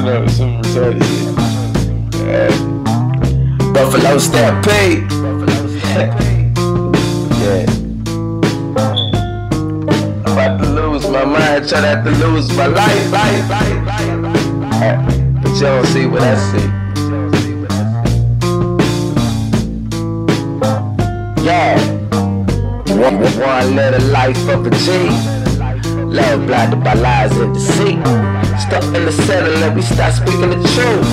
don't know, some retarded shit. Buffalo Stampede. Yeah. I'm about to lose my mind, try not to lose my life. But you don't see what I see. Yeah. One little life of a G. Love blinded by lies and deceit. Stuck in the center, let me start speaking the truth.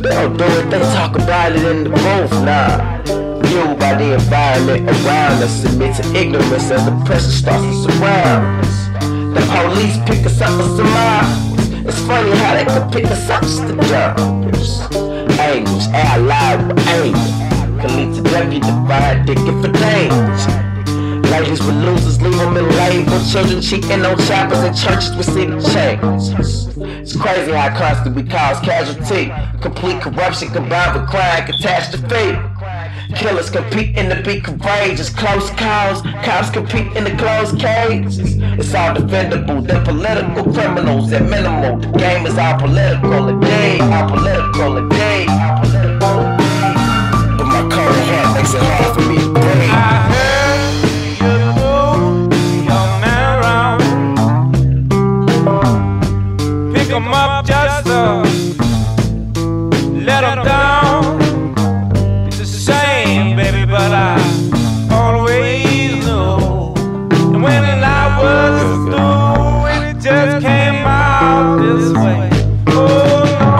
They don't do it, they talk about it in the booth. Nah, fueled by the environment around us, submit to ignorance as the pressure starts to surround us. The police pick us up for some miles. It's funny how they can pick us up just to jump. Angels allied with angels can lead to death, you divide, digging for danger. Ladies with losers, leave them in label. Children cheating on choppers in churches, we see the change. It's crazy how constant we cause casualty. Complete corruption combined with crime catastrophe. Killers competing to be courageous. Close calls, cops compete in the closed cages. It's all defendable, they're political criminals at minimal. The game is all political today, all political today, all political today. But my cold hat makes it hard for me to breathe. Come up just let them down. It's a shame, baby, but I always knew. And when I was through, it just came out this way.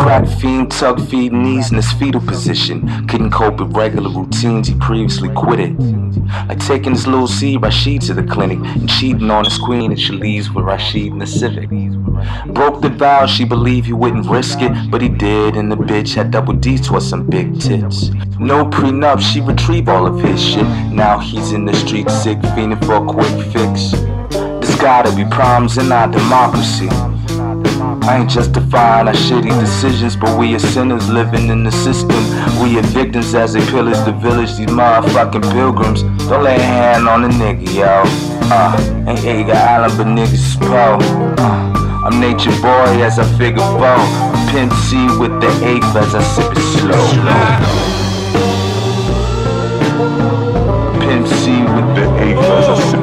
Crack fiend, tug feed knees in his fetal position. Couldn't cope with regular routines he previously quitted. Like taking his little C Rashid to the clinic and cheating on his queen, and she leaves with Rashid in the Civic. Broke the vow, she believed he wouldn't risk it, but he did, and the bitch had double D's with some big tits. No prenup, she retrieved all of his shit. Now he's in the street sick, fiending for a quick fix. There's gotta be problems in our democracy. I ain't justifying our shitty decisions, but we are sinners living in the system. We are victims as they pillage the village, these motherfucking pilgrims. Don't lay a hand on a nigga, yo. Ain't Edgar Allan, but niggas is pro. I'm nature boy as I figure foe. Pimp C with the eighth as I sip it slow. Pimp C with the eighth as I sip it slow.